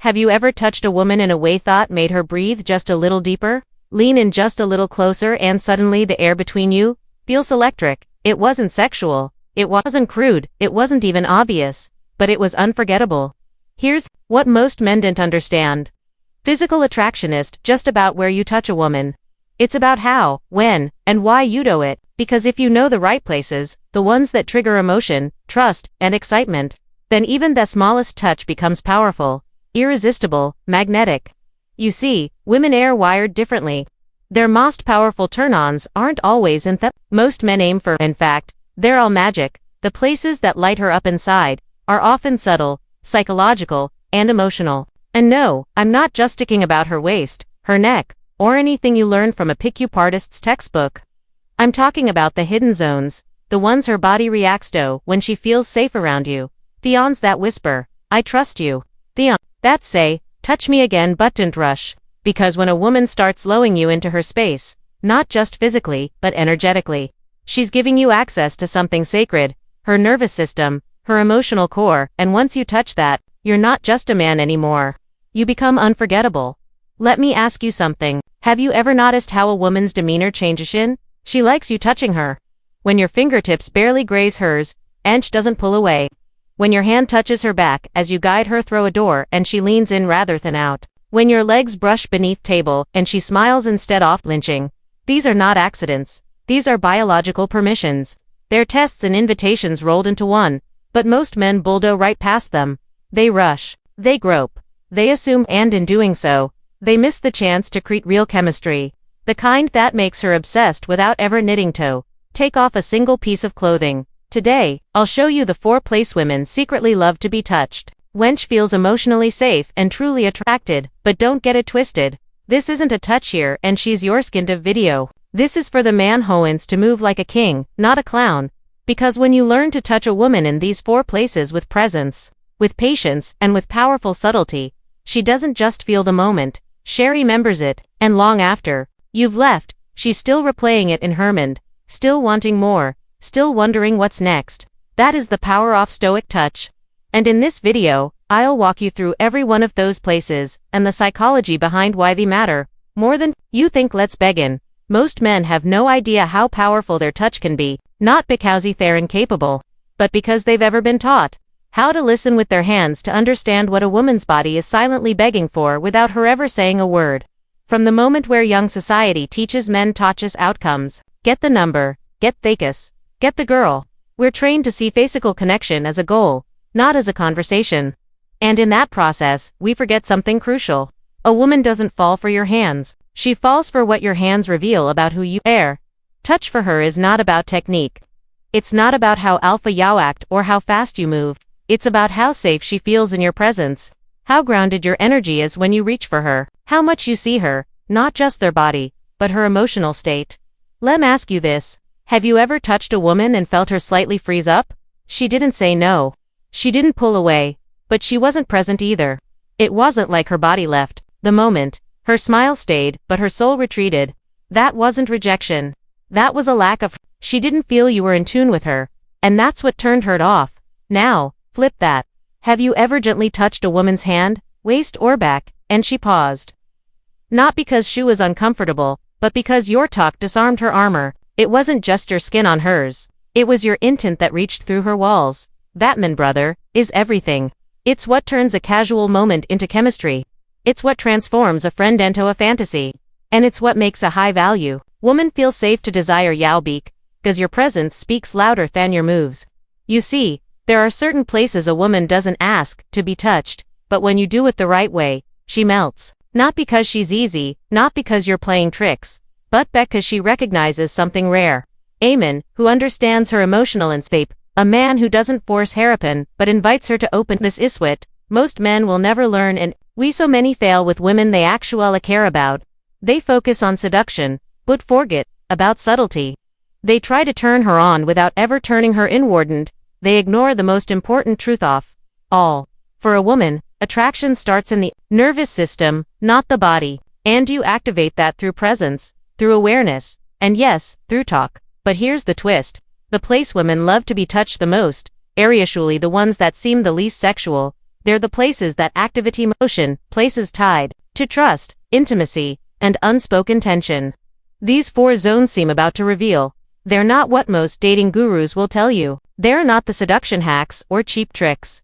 Have you ever touched a woman in a way thought made her breathe just a little deeper? Lean in just a little closer and suddenly the air between you feels electric. It wasn't sexual. It wasn't crude. It wasn't even obvious. But it was unforgettable. Here's what most men didn't understand. Physical attraction isn't just about where you touch a woman. It's about how, when, and why you do it, because if you know the right places, the ones that trigger emotion, trust, and excitement, then even the smallest touch becomes powerful, irresistible, magnetic. You see, women are wired differently. Their most powerful turn-ons aren't always in the most men aim for. In fact, they're all magic. The places that light her up inside are often subtle, psychological, and emotional. And no, I'm not just sticking about her waist, her neck, or anything you learned from a pickup artist's textbook. I'm talking about the hidden zones, the ones her body reacts to when she feels safe around you. The ons that whisper, I trust you. The ons that say, touch me again but don't rush. Because when a woman starts lowering you into her space, not just physically, but energetically, she's giving you access to something sacred, her nervous system, her emotional core, and once you touch that, you're not just a man anymore. You become unforgettable. Let me ask you something. Have you ever noticed how a woman's demeanor changes in? She likes you touching her. When your fingertips barely graze hers, and she doesn't pull away. When your hand touches her back as you guide her through a door and she leans in rather than out. When your legs brush beneath table and she smiles instead of flinching. These are not accidents. These are biological permissions. They're tests and invitations rolled into one, but most men bulldoze right past them. They rush. They grope. They assume, and in doing so, they miss the chance to create real chemistry. The kind that makes her obsessed without ever knitting toe. Take off a single piece of clothing. Today, I'll show you the 4 places women secretly love to be touched. Wench feels emotionally safe and truly attracted, but don't get it twisted. This isn't a touch here and she's your skinned of video. This is for the man who wants to move like a king, not a clown. Because when you learn to touch a woman in these 4 places with presence, with patience, and with powerful subtlety, she doesn't just feel the moment, she remembers it, and long after you've left, she's still replaying it in her mind, still wanting more, still wondering what's next. That is the power of Stoic touch. And in this video, I'll walk you through every one of those places, and the psychology behind why they matter, more than you think. Let's begin. Most men have no idea how powerful their touch can be, not because they're incapable, but because they've ever been taught how to listen with their hands to understand what a woman's body is silently begging for without her ever saying a word. From the moment where young society teaches men touches outcomes, get the number, get thickus, get the girl, we're trained to see physical connection as a goal, not as a conversation. And in that process, we forget something crucial. A woman doesn't fall for your hands. She falls for what your hands reveal about who you are. Touch for her is not about technique. It's not about how alpha you act or how fast you move. It's about how safe she feels in your presence. How grounded your energy is when you reach for her. How much you see her, not just their body, but her emotional state. Let me ask you this. Have you ever touched a woman and felt her slightly freeze up? She didn't say no. She didn't pull away. But she wasn't present either. It wasn't like her body left the moment. Her smile stayed, but her soul retreated. That wasn't rejection. That was a lack of. She didn't feel you were in tune with her. And that's what turned her off. Now, flip that. Have you ever gently touched a woman's hand, waist or back, and she paused? Not because she was uncomfortable, but because your talk disarmed her armor. It wasn't just your skin on hers. It was your intent that reached through her walls. That, man brother, is everything. It's what turns a casual moment into chemistry. It's what transforms a friend into a fantasy. And it's what makes a high-value woman feel safe to desire your beak, because your presence speaks louder than your moves. You see, there are certain places a woman doesn't ask to be touched, but when you do it the right way, she melts. Not because she's easy, not because you're playing tricks, but because she recognizes something rare. A man who understands her emotional landscape, a man who doesn't force hairpin but invites her to open. This is what most men will never learn, and we so many fail with women they actually care about. They focus on seduction, but forget about subtlety. They try to turn her on without ever turning her inward, and they ignore the most important truth of all. For a woman, attraction starts in the nervous system, not the body. And you activate that through presence, through awareness, and yes, through talk. But here's the twist. The place women love to be touched the most, are usually the ones that seem the least sexual. They're the places that activate emotion, places tied to trust, intimacy, and unspoken tension. These 4 zones seem about to reveal. They're not what most dating gurus will tell you. They're not the seduction hacks or cheap tricks.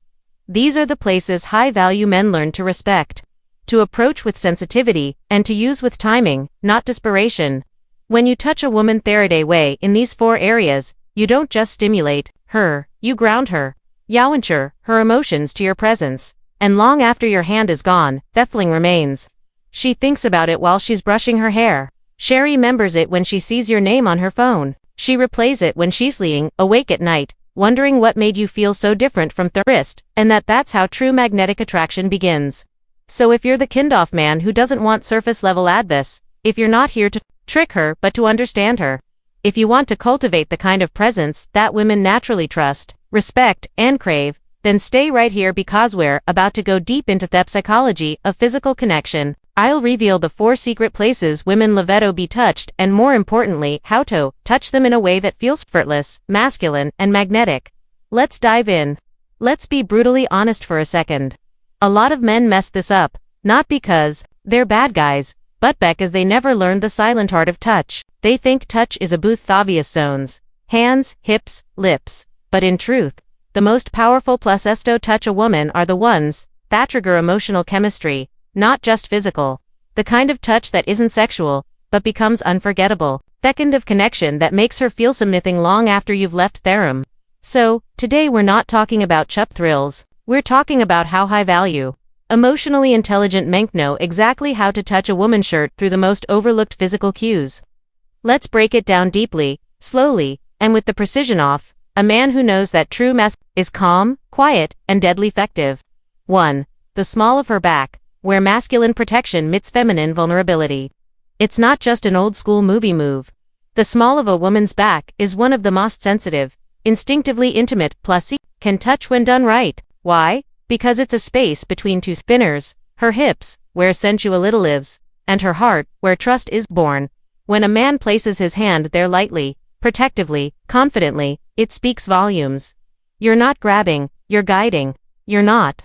These are the places high-value men learn to respect, to approach with sensitivity, and to use with timing, not desperation. When you touch a woman Faraday way in these 4 areas, you don't just stimulate her, you ground her. You anchor her emotions to your presence. And long after your hand is gone, that feeling remains. She thinks about it while she's brushing her hair. She remembers it when she sees your name on her phone. She replays it when she's laying awake at night, wondering what made you feel so different from the rest, and that's how true magnetic attraction begins. So if you're the kind-of man who doesn't want surface-level advice, if you're not here to trick her but to understand her, if you want to cultivate the kind of presence that women naturally trust, respect, and crave, then stay right here because we're about to go deep into the psychology of physical connection. I'll reveal the 4 secret places women love to be touched and, more importantly, how to touch them in a way that feels effortless, masculine, and magnetic. Let's dive in. Let's be brutally honest for a second. A lot of men mess this up, not because they're bad guys, but because they never learned the silent art of touch. They think touch is about the obvious zones: hands, hips, lips. But in truth, the most powerful places to touch a woman are the ones that trigger emotional chemistry, not just physical. The kind of touch that isn't sexual, but becomes unforgettable. The kind of connection that makes her feel something long after you've left the room. So, today we're not talking about chup thrills. We're talking about how high-value, emotionally intelligent men know exactly how to touch a woman's shirt through the most overlooked physical cues. Let's break it down deeply, slowly, and with the precision of a man who knows that true masculinity is calm, quiet, and deadly effective. 1. The small of her back, where masculine protection meets feminine vulnerability. It's not just an old-school movie move. The small of a woman's back is one of the most sensitive, instinctively intimate, plus can touch when done right. Why? Because it's a space between 2 spinners, her hips, where sensuality lives, and her heart, where trust is born. When a man places his hand there lightly, protectively, confidently, it speaks volumes. You're not grabbing, you're guiding. You're not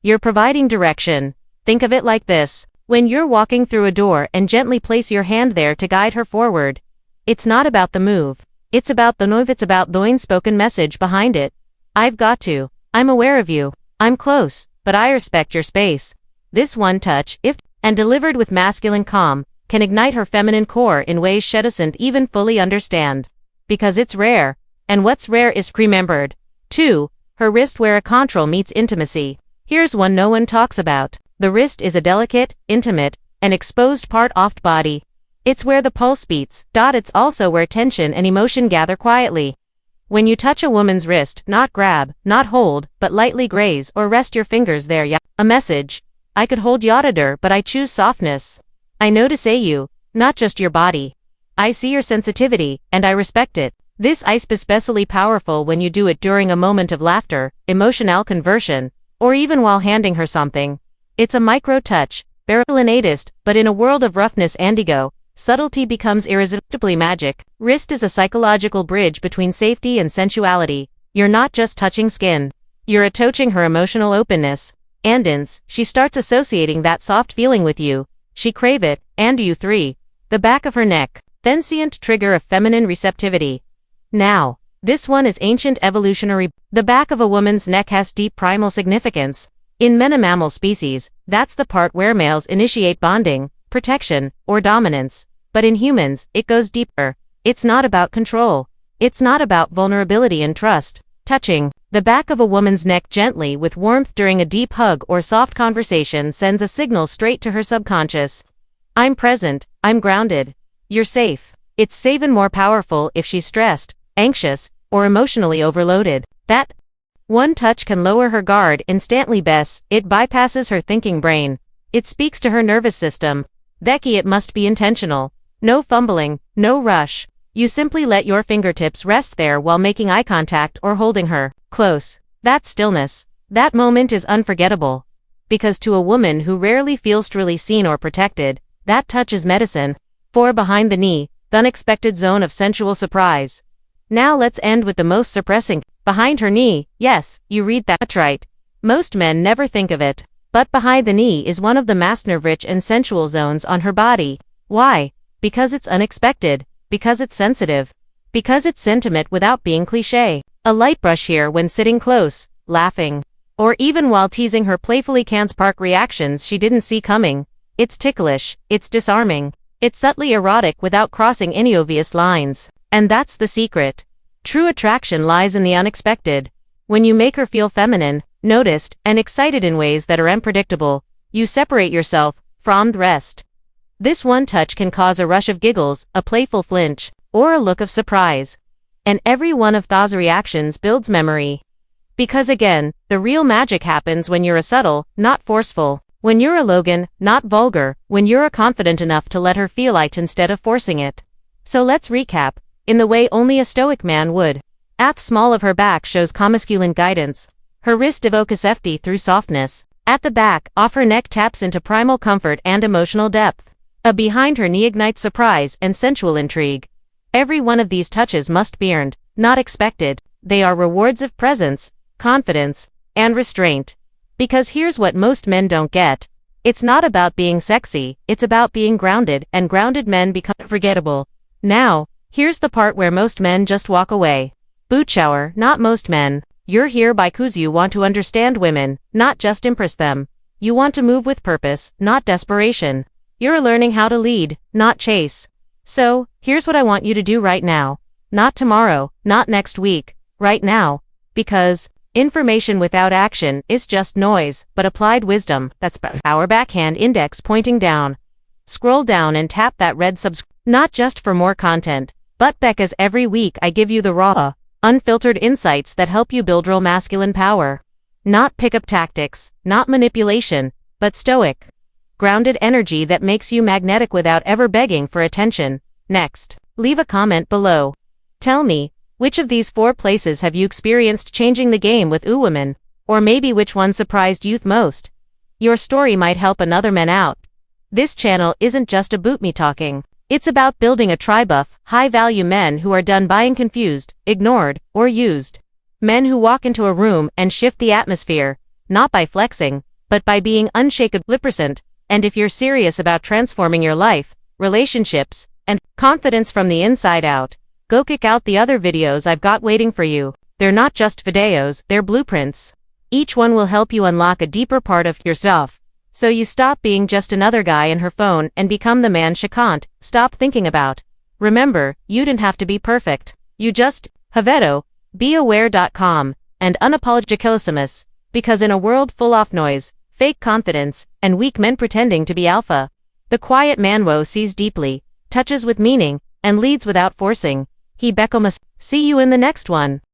you're providing direction. Think of it like this. When you're walking through a door and gently place your hand there to guide her forward, it's not about the move. It's about the move. It's about the unspoken message behind it. I've got to. I'm aware of you. I'm close, but I respect your space. This one touch, if and delivered with masculine calm, can ignite her feminine core in ways she doesn't even fully understand. Because it's rare. And what's rare is remembered. 2. Her wrist, where a control meets intimacy. Here's one no one talks about. The wrist is a delicate, intimate, and exposed part of the body. It's where the pulse beats. It's also where tension and emotion gather quietly. When you touch a woman's wrist, not grab, not hold, but lightly graze or rest your fingers there. A message. I could hold yodder, but I choose softness. I know to say you, not just your body. I see your sensitivity, and I respect it. This is especially powerful when you do it during a moment of laughter, emotional conversion, or even while handing her something. It's a micro-touch, barely innatist, but in a world of roughness and ego, subtlety becomes irresistibly magic. Wrist is a psychological bridge between safety and sensuality. You're not just touching skin. You're touching her emotional openness. And she starts associating that soft feeling with you. She crave it, and you. 3. The back of her neck. Sentient trigger of feminine receptivity. Now, this one is ancient evolutionary. The back of a woman's neck has deep primal significance. In many mammal species, that's the part where males initiate bonding, protection, or dominance. But in humans, it goes deeper. It's not about control. It's not about vulnerability and trust. Touching the back of a woman's neck gently with warmth during a deep hug or soft conversation sends a signal straight to her subconscious. I'm present, I'm grounded. You're safe. It's even more powerful if she's stressed, anxious, or emotionally overloaded. That one touch can lower her guard instantly. It bypasses her thinking brain. It speaks to her nervous system. It must be intentional. No fumbling, no rush. You simply let your fingertips rest there while making eye contact or holding her close. That stillness, that moment is unforgettable. Because to a woman who rarely feels truly seen or protected, that touch is medicine. 4. Behind the knee, the unexpected zone of sensual surprise. Now let's end with the most suppressing. Behind her knee. Yes, you read that right. Most men never think of it. But behind the knee is one of the most nerve-rich and sensual zones on her body. Why? Because it's unexpected. Because it's sensitive. Because it's intimate without being cliché. A light brush here when sitting close, laughing. Or even while teasing her playfully can spark reactions she didn't see coming. It's ticklish, it's disarming. It's subtly erotic without crossing any obvious lines. And that's the secret. True attraction lies in the unexpected. When you make her feel feminine, noticed, and excited in ways that are unpredictable, you separate yourself from the rest. This one touch can cause a rush of giggles, a playful flinch, or a look of surprise. And every one of those reactions builds memory. Because again, the real magic happens when you're a subtle, not forceful. When you're a Logan, not vulgar. When you're a confident enough to let her feel it instead of forcing it. So let's recap, in the way only a Stoic man would. At the small of her back shows masculine guidance. Her wrist evokes safety through softness. At the back, off her neck taps into primal comfort and emotional depth. A behind her knee ignites surprise and sensual intrigue. Every one of these touches must be earned, not expected. They are rewards of presence, confidence, and restraint. Because here's what most men don't get. It's not about being sexy, it's about being grounded, and grounded men become forgettable. Now, here's the part where most men just walk away. Boot shower, not most men. You're here because you want to understand women, not just impress them. You want to move with purpose, not desperation. You're learning how to lead, not chase. So, here's what I want you to do right now. Not tomorrow, not next week, right now. Because information without action is just noise, but applied wisdom, that's our backhand index pointing down. Scroll down and tap that red subscribe, not just for more content, but because every week I give you the raw, unfiltered insights that help you build real masculine power. Not pickup tactics, not manipulation, but stoic, grounded energy that makes you magnetic without ever begging for attention. Next, leave a comment below. Tell me, which of these 4 places have you experienced changing the game with women? Or maybe which one surprised you most? Your story might help another man out. This channel isn't just about me talking. It's about building a tribe of high-value men who are done being confused, ignored, or used. Men who walk into a room and shift the atmosphere, not by flexing, but by being unshakably present. And if you're serious about transforming your life, relationships, and confidence from the inside out, go kick out the other videos I've got waiting for you. They're not just videos, they're blueprints. Each one will help you unlock a deeper part of yourself. So you stop being just another guy in her phone and become the man she can't stop thinking about. Remember, you didn't have to be perfect. You just have to be aware.com and unapologeticalisimus. Because in a world full of noise, fake confidence, and weak men pretending to be alpha, the quiet man sees deeply, touches with meaning, and leads without forcing. He Beckomus. See you in the next one.